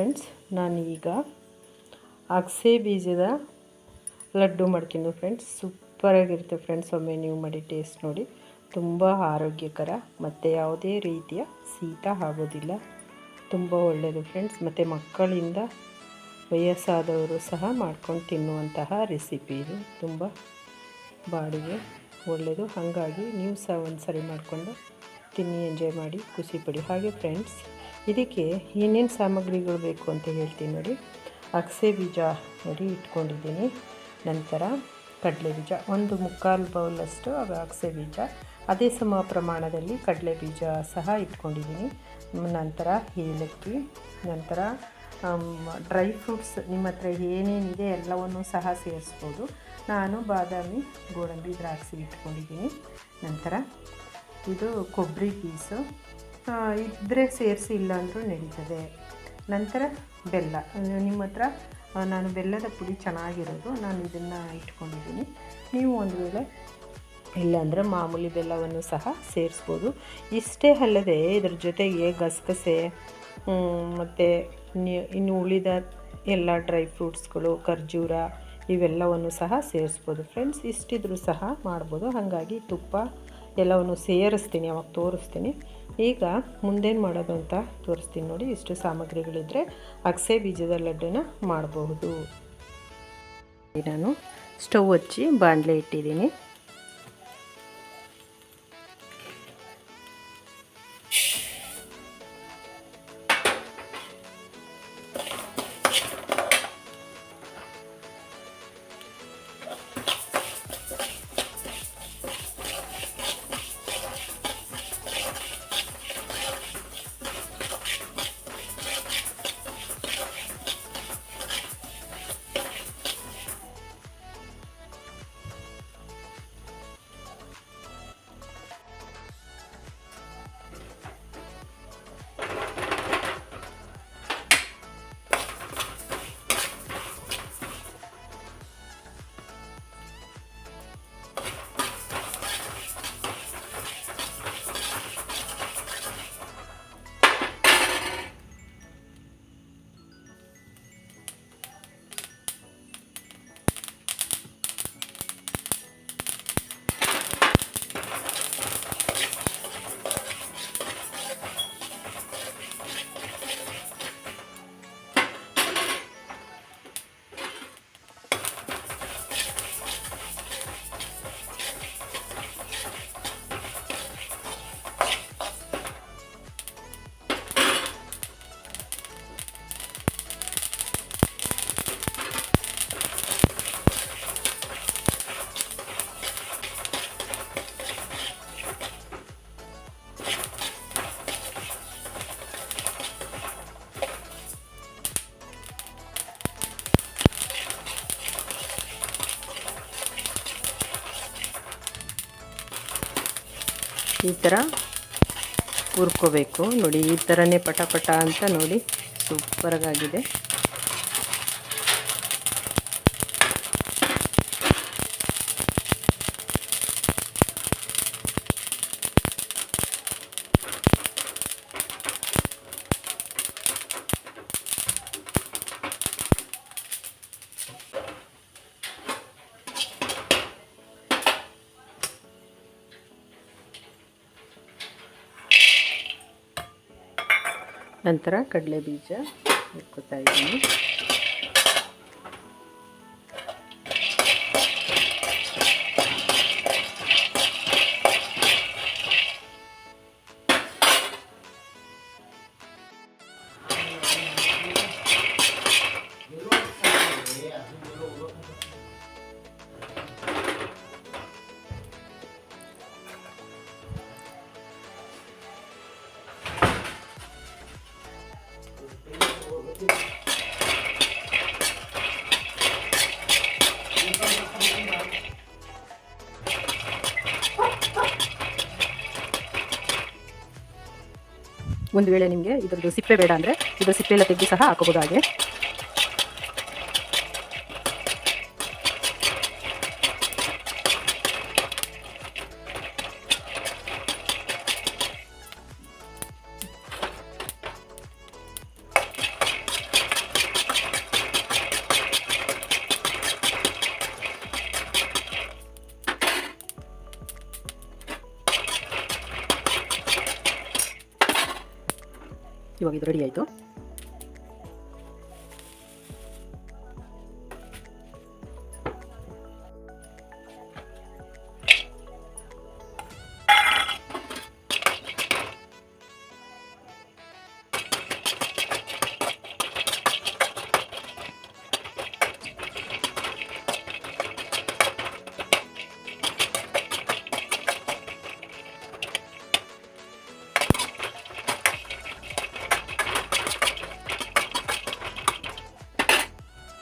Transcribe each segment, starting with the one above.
Friends, ನಾನೀಗ ಅಗಸೆ ಬೀಜದ ಲಡ್ಡು ಮಾಡ್ತೀನಿ ಫ್ರೆಂಡ್ಸ್. ಸೂಪರಾಗಿರುತ್ತೆ ಫ್ರೆಂಡ್ಸ್. ಒಮ್ಮೆ ನೀವು ಮಾಡಿ ಟೇಸ್ಟ್ ನೋಡಿ. ತುಂಬ ಆರೋಗ್ಯಕರ ಮತ್ತು ಯಾವುದೇ ರೀತಿಯ ಶೀತ ಆಗೋದಿಲ್ಲ. ತುಂಬ ಒಳ್ಳೆಯದು ಫ್ರೆಂಡ್ಸ್. ಮತ್ತು ಮಕ್ಕಳಿಂದ ವಯಸ್ಸಾದವರು ಸಹ ಮಾಡ್ಕೊಂಡು ತಿನ್ನುವಂತಹ ರೆಸಿಪಿ ಇದು. ತುಂಬ ಬಾಡಿಗೆ ಒಳ್ಳೆಯದು. ಹಾಗಾಗಿ ನೀವು ಸಹ ಒಂದು ಸರಿ ಮಾಡಿಕೊಂಡು ತಿನ್ನಿ, ಎಂಜಾಯ್ ಮಾಡಿ, ಖುಷಿಪಡಿ. ಹಾಗೆ ಫ್ರೆಂಡ್ಸ್, ಇದಕ್ಕೆ ಏನೇನು ಸಾಮಗ್ರಿಗಳು ಬೇಕು ಅಂತ ಹೇಳ್ತೀನಿ ನೋಡಿ. ಅಗಸೆ ಬೀಜ ನೋಡಿ ಇಟ್ಕೊಂಡಿದ್ದೀನಿ. ನಂತರ ಕಡಲೆ ಬೀಜ ಒಂದು 3/4 ಬೌಲಷ್ಟು ಅಗಸೆ ಬೀಜ, ಅದೇ ಸಮ ಪ್ರಮಾಣದಲ್ಲಿ ಕಡಲೆ ಬೀಜ ಸಹ ಇಟ್ಕೊಂಡಿದ್ದೀನಿ. ನಂತರ ಏಲಕ್ಕಿ, ನಂತರ ಡ್ರೈ ಫ್ರೂಟ್ಸ್ ನಿಮ್ಮ ಹತ್ರ ಏನೇನಿದೆ ಎಲ್ಲವನ್ನೂ ಸಹ ಸೇರಿಸ್ಬೋದು. ನಾನು ಬಾದಾಮಿ, ಗೋಡಂಬಿ, ದ್ರಾಕ್ಷಿ ಇಟ್ಕೊಂಡಿದ್ದೀನಿ. ನಂತರ ಇದು ಕೊಬ್ಬರಿ ಪೀಸು ಇದ್ದರೆ ಸೇರಿಸಿ, ಇಲ್ಲಾಂದರೂ ನಡೀತದೆ. ನಂತರ ಬೆಲ್ಲ, ನಿಮ್ಮ ಹತ್ರ ನಾನು ಬೆಲ್ಲದ ಪುಡಿ ಚೆನ್ನಾಗಿರೋದು, ನಾನು ಇದನ್ನು ಇಟ್ಕೊಂಡಿದ್ದೀನಿ. ನೀವು ಒಂದು ವೇಳೆ ಇಲ್ಲಾಂದರೆ ಮಾಮೂಲಿ ಬೆಲ್ಲವನ್ನು ಸಹ ಸೇರಿಸ್ಬೋದು. ಇಷ್ಟೇ ಅಲ್ಲದೆ ಇದ್ರ ಜೊತೆಗೆ ಗಸಗಸೆ ಮತ್ತು ಇನ್ನು ಉಳಿದ ಎಲ್ಲ ಡ್ರೈ ಫ್ರೂಟ್ಸ್ಗಳು, ಖರ್ಜೂರ ಇವೆಲ್ಲವನ್ನು ಸಹ ಸೇರಿಸ್ಬೋದು ಫ್ರೆಂಡ್ಸ್. ಇಷ್ಟಿದ್ರೂ ಸಹ ಮಾಡ್ಬೋದು. ಹಾಗಾಗಿ ತುಪ್ಪ ಎಲ್ಲವನ್ನು ಸೇರಿಸ್ತೀನಿ, ಅವಾಗ ತೋರಿಸ್ತೀನಿ. ಈಗ ಮುಂದೇನು ಮಾಡೋದು ಅಂತ ತೋರಿಸ್ತೀನಿ ನೋಡಿ. ಇಷ್ಟು ಸಾಮಗ್ರಿಗಳಿದ್ದರೆ ಅಗಸೆ ಬೀಜದ ಲಡ್ಡನ್ನ ಮಾಡಬಹುದು. ನಾನು ಸ್ಟವ್ ಹಚ್ಚಿ ಬಾಣಲೆ ಇಟ್ಟಿದ್ದೀನಿ. ಈ ಥರ ಹುರ್ಕೋಬೇಕು ನೋಡಿ. ಈ ಥರನೇ ಪಟ ಪಟ ಅಂತ ನೋಡಿ ಸೂಪರಾಗಿದೆ. ನಂತರ ಕಡಲೆ ಬೀಜ ಹುರ್ಕೋತಾ ಇದ್ದೀನಿ. ಒಂದು ವೇಳೆ ನಿಮಗೆ ಇದರದ್ದು ಸಿಪ್ಪೆ ಬೇಡ ಅಂದರೆ ಇದರ ಸಿಪ್ಪೆ ಎಲ್ಲ ತೆಗೆದು ಸಹ ಹಾಕೋಬೋದು. ಹಾಗೆ ಇವಾಗ ಇದು ರೆಡಿ ಆಯಿತು.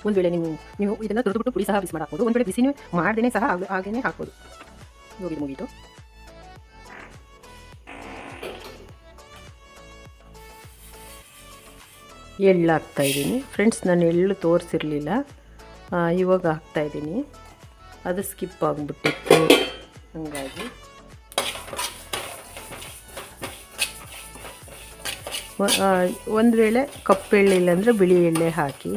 ಒಂದು ವೇಳೆ ನೀವು ಇದನ್ನು ತುರಿದುಬಿಟ್ಟು ಪುಡಿ ಸಹ ಬಿಸಿ ಮಾಡಿ ಹಾಕ್ಬೋದು. ಒಂದು ವೇಳೆ ಬಿಸಿ ಮಾಡ್ದೇ ಸಹ ಹಾಗೇ ಹಾಕ್ಬೋದು. ಇವಾಗ ಇದು ಮುಗೀತು. ಎಳ್ಳು ಹಾಕ್ತಾಯಿದ್ದೀನಿ ಫ್ರೆಂಡ್ಸ್. ನಾನು ಎಳ್ಳು ತೋರಿಸಿರಲಿಲ್ಲ, ಇವಾಗ ಹಾಕ್ತಾಯಿದ್ದೀನಿ. ಅದು ಸ್ಕಿಪ್ ಆಗಿಬಿಟ್ಟಿತ್ತು, ಹಾಗಾಗಿ ಒಂದು ವೇಳೆ ಕಪ್ಪು ಎಳ್ಳಿಲ್ಲ ಅಂದರೆ ಬಿಳಿ ಎಳ್ಳೆ ಹಾಕಿ.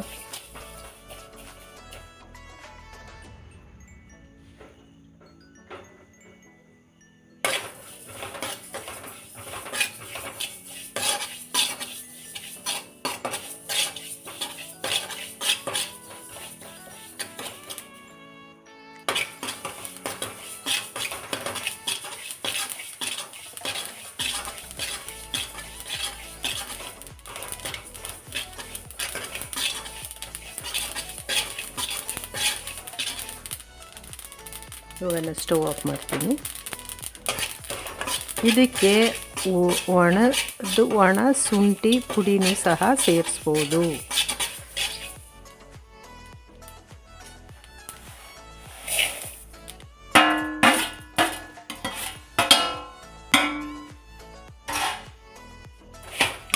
ಇವಾಗ ಸ್ಟವ್ ಆಫ್ ಮಾಡ್ತೀನಿ. ಇದಕ್ಕೆ ಒಣ ಶುಂಠಿ ಪುಡಿನೂ ಸಹ ಸೇರಿಸ್ಬೋದು.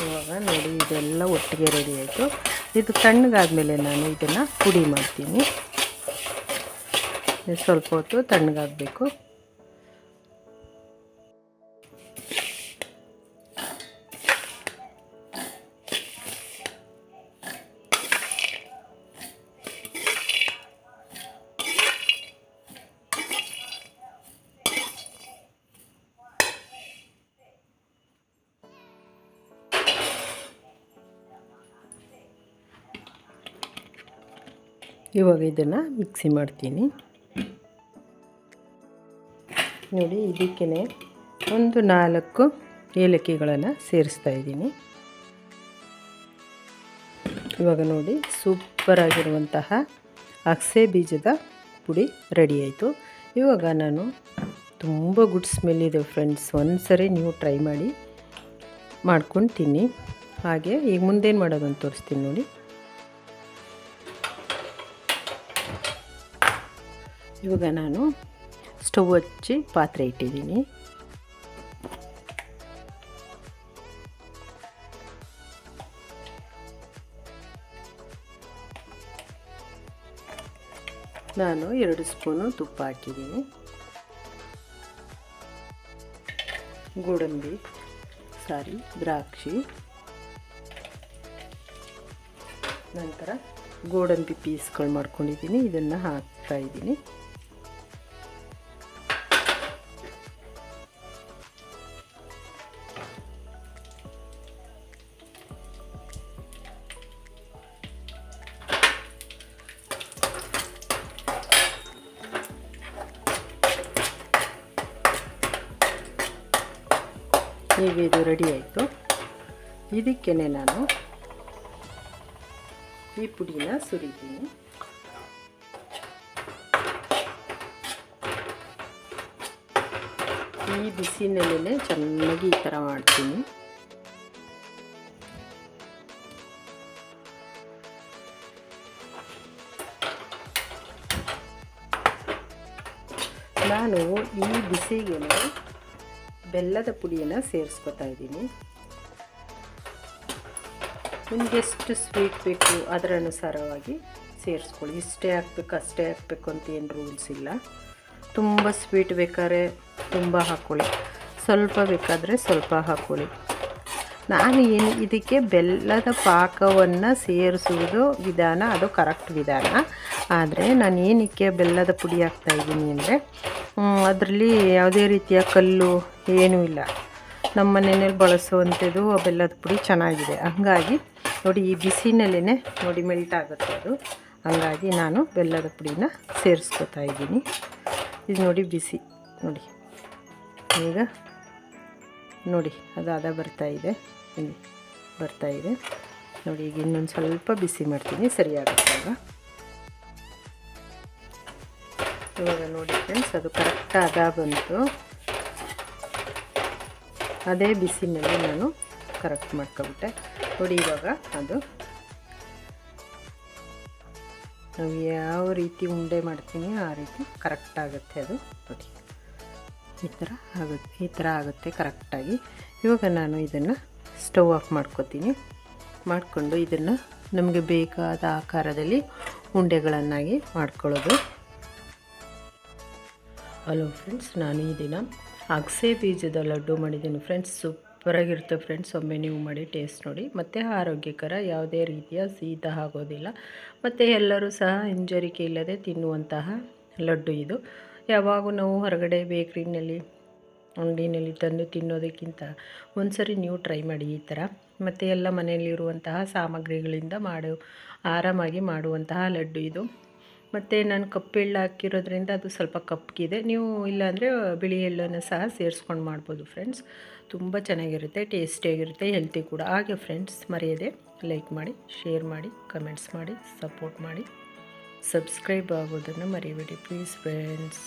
ಇವಾಗ ನೋಡಿ ಇದೆಲ್ಲ ಒಟ್ಟಿಗೆ ರೆಡಿ ಆಯಿತು. ಇದು ತಣ್ಣಗಾದ್ಮೇಲೆ ನಾನು ಇದನ್ನು ಪುಡಿ ಮಾಡ್ತೀನಿ. ಸ್ವಲ್ಪ ಹೊತ್ತು ತಣ್ಣಗಾಗಬೇಕು. ಇವಾಗ ಇದನ್ನು ಮಿಕ್ಸಿ ಮಾಡ್ತೀನಿ. ನೋಡಿ ಇದಕ್ಕೆ ಒಂದು 4 ಏಲಕ್ಕಿಗಳನ್ನು ಸೇರಿಸ್ತಾ ಇದ್ದೀನಿ. ಇವಾಗ ನೋಡಿ ಸೂಪರಾಗಿರುವಂತಹ ಅಗಸೆ ಬೀಜದ ಪುಡಿ ರೆಡಿ ಆಯಿತು. ಇವಾಗ ನಾನು ತುಂಬ ಗುಡ್ ಸ್ಮೆಲ್ ಇದೆ ಫ್ರೆಂಡ್ಸ್. ಒಂದು ಸರಿ ನೀವು ಟ್ರೈ ಮಾಡ್ಕೊಂಡು ತಿನ್ನಿ. ಹಾಗೆ ಈಗ ಮುಂದೇನು ಮಾಡೋದು ಅಂತ ತೋರಿಸ್ತೀನಿ ನೋಡಿ. ಇವಾಗ ನಾನು ಸ್ಟವ್ ಹಚ್ಚಿ ಪಾತ್ರೆ ಇಟ್ಟಿದ್ದೀನಿ. ನಾನು 2 ಸ್ಪೂನು ತುಪ್ಪ ಹಾಕಿದ್ದೀನಿ. ದ್ರಾಕ್ಷಿ, ನಂತರ ಗೋಡಂಬಿ ಪೀಸ್ಗಳು ಮಾಡ್ಕೊಂಡಿದ್ದೀನಿ, ಇದನ್ನು ಹಾಕ್ತಾ ಇದ್ದೀನಿ. ಈಗ ಇದು ರೆಡಿ ಆಯಿತು. ಇದಕ್ಕೆ ನಾನು ಈ ಪುಡಿನ ಸುರಿತೀನಿ. ಈ ಬಿಸಿನಲ್ಲೇ ಚೆನ್ನಾಗಿ ಈ ಥರ ಮಾಡ್ತೀನಿ. ನಾನು ಈ ಬಿಸಿಗೆ ಬೆಲ್ಲದ ಪುಡಿಯನ್ನು ಸೇರಿಸ್ಕೊತಾ ಇದ್ದೀನಿ. ನಿಮಗೆ ಎಷ್ಟು ಸ್ವೀಟ್ ಬೇಕು ಅದರ ಅನುಸಾರವಾಗಿ ಸೇರಿಸ್ಕೊಳ್ಳಿ. ಇಷ್ಟೇ ಹಾಕ್ಬೇಕು ಅಷ್ಟೇ ಹಾಕಬೇಕು ಅಂತ ಏನು ರೂಲ್ಸ್ ಇಲ್ಲ. ತುಂಬ ಸ್ವೀಟ್ ಬೇಕಾದ್ರೆ ತುಂಬ ಹಾಕ್ಕೊಳ್ಳಿ, ಸ್ವಲ್ಪ ಬೇಕಾದರೆ ಸ್ವಲ್ಪ ಹಾಕ್ಕೊಳ್ಳಿ. ನಾನು ಇದಕ್ಕೆ ಬೆಲ್ಲದ ಪಾಕವನ್ನು ಸೇರಿಸುವುದು ವಿಧಾನ, ಅದು ಕರೆಕ್ಟ್ ವಿಧಾನ. ಆದರೆ ನಾನು ಏನಕ್ಕೆ ಬೆಲ್ಲದ ಪುಡಿ ಹಾಕ್ತಾಯಿದ್ದೀನಿ ಅಂದರೆ ಅದರಲ್ಲಿ ಯಾವುದೇ ರೀತಿಯ ಕಲ್ಲು ಏನೂ ಇಲ್ಲ. ನಮ್ಮ ಮನೆಯಲ್ಲಿ ಬಳಸುವಂಥದ್ದು ಬೆಲ್ಲದ ಪುಡಿ ಚೆನ್ನಾಗಿದೆ. ಹಂಗಾಗಿ ನೋಡಿ ಈ ಬಿಸಿನಲ್ಲೇ ನೋಡಿ ಮೆಲ್ಟ್ ಆಗುತ್ತೆ ಅದು. ಹಂಗಾಗಿ ನಾನು ಬೆಲ್ಲದ ಪುಡಿನ ಸೇರಿಸ್ಕೊತಾ ಇದ್ದೀನಿ. ಇದು ನೋಡಿ ಬಿಸಿ ನೋಡಿ, ಈಗ ನೋಡಿ ಅದು ಅದ ಬರ್ತಾಯಿದೆ, ಇಲ್ಲಿ ಬರ್ತಾಯಿದೆ ನೋಡಿ. ಈಗ ಇನ್ನೊಂದು ಸ್ವಲ್ಪ ಬಿಸಿ ಮಾಡ್ತೀನಿ, ಸರಿಯಾಗುತ್ತೆ. ಇವಾಗ ನೋಡಿ ಫ್ರೆಂಡ್ಸ್, ಅದು ಕರೆಕ್ಟ್ ಅದ ಬಂತು. ಅದೇ ಬಿಸಿನಲ್ಲಿ ನಾನು ಕರೆಕ್ಟ್ ಮಾಡ್ಕೊಬಿಟ್ಟೆ ನೋಡಿ. ಇವಾಗ ಅದು ನಾವು ಯಾವ ರೀತಿ ಉಂಡೆ ಮಾಡ್ತೀನಿ ಆ ರೀತಿ ಕರೆಕ್ಟ್ ಆಗುತ್ತೆ ಅದು ನೋಡಿ. ಈ ಥರ ಆಗುತ್ತೆ ಕರೆಕ್ಟಾಗಿ. ಇವಾಗ ನಾನು ಇದನ್ನು ಸ್ಟವ್ ಆಫ್ ಮಾಡ್ಕೊತೀನಿ. ಮಾಡಿಕೊಂಡು ಇದನ್ನು ನಮಗೆ ಬೇಕಾದ ಆಕಾರದಲ್ಲಿ ಉಂಡೆಗಳನ್ನಾಗಿ ಮಾಡ್ಕೊಳ್ಳೋದು. ಹಲೋ ಫ್ರೆಂಡ್ಸ್, ನಾನು ಈ ದಿನ ಅಗಸೆ ಬೀಜದ ಲಡ್ಡು ಮಾಡಿದ್ದೀನಿ ಫ್ರೆಂಡ್ಸ್. ಸೂಪರಾಗಿರುತ್ತೆ ಫ್ರೆಂಡ್ಸ್, ಒಮ್ಮೆ ನೀವು ಮಾಡಿ ಟೇಸ್ಟ್ ನೋಡಿ. ಮತ್ತು ಆರೋಗ್ಯಕರ, ಯಾವುದೇ ರೀತಿಯ ಶೀತ ಆಗೋದಿಲ್ಲ. ಮತ್ತು ಎಲ್ಲರೂ ಸಹ ಹಿಂಜರಿಕೆ ಇಲ್ಲದೆ ತಿನ್ನುವಂತಹ ಲಡ್ಡು ಇದು. ಯಾವಾಗೂ ನಾವು ಹೊರಗಡೆ ಬೇಕ್ರಿನಲ್ಲಿ ಅಂಗಡಿನಲ್ಲಿ ತಂದು ತಿನ್ನೋದಕ್ಕಿಂತ ಒಂದ್ಸರಿ ನೀವು ಟ್ರೈ ಮಾಡಿ ಈ ಥರ. ಮತ್ತು ಎಲ್ಲ ಮನೆಯಲ್ಲಿರುವಂತಹ ಸಾಮಗ್ರಿಗಳಿಂದ ಆರಾಮಾಗಿ ಮಾಡುವಂತಹ ಲಡ್ಡು ಇದು. ಮತ್ತು ನಾನು ಕಪ್ಪು ಎಳ್ಳು ಹಾಕಿರೋದ್ರಿಂದ ಅದು ಸ್ವಲ್ಪ ಕಪ್ಪಗಿದೆ. ನೀವು ಇಲ್ಲಾಂದರೆ ಬಿಳಿ ಎಳ್ಳನ್ನು ಸಹ ಸೇರಿಸ್ಕೊಂಡು ಮಾಡ್ಬೋದು ಫ್ರೆಂಡ್ಸ್. ತುಂಬ ಚೆನ್ನಾಗಿರುತ್ತೆ, ಟೇಸ್ಟಿಯಾಗಿರುತ್ತೆ, ಹೆಲ್ತಿ ಕೂಡ. ಹಾಗೆ ಫ್ರೆಂಡ್ಸ್, ಮರೆಯದೆ ಲೈಕ್ ಮಾಡಿ, ಶೇರ್ ಮಾಡಿ, ಕಮೆಂಟ್ಸ್ ಮಾಡಿ, ಸಪೋರ್ಟ್ ಮಾಡಿ, ಸಬ್ಸ್ಕ್ರೈಬ್ ಆಗೋದನ್ನು ಮರೆಯಬೇಡಿ ಪ್ಲೀಸ್ ಫ್ರೆಂಡ್ಸ್.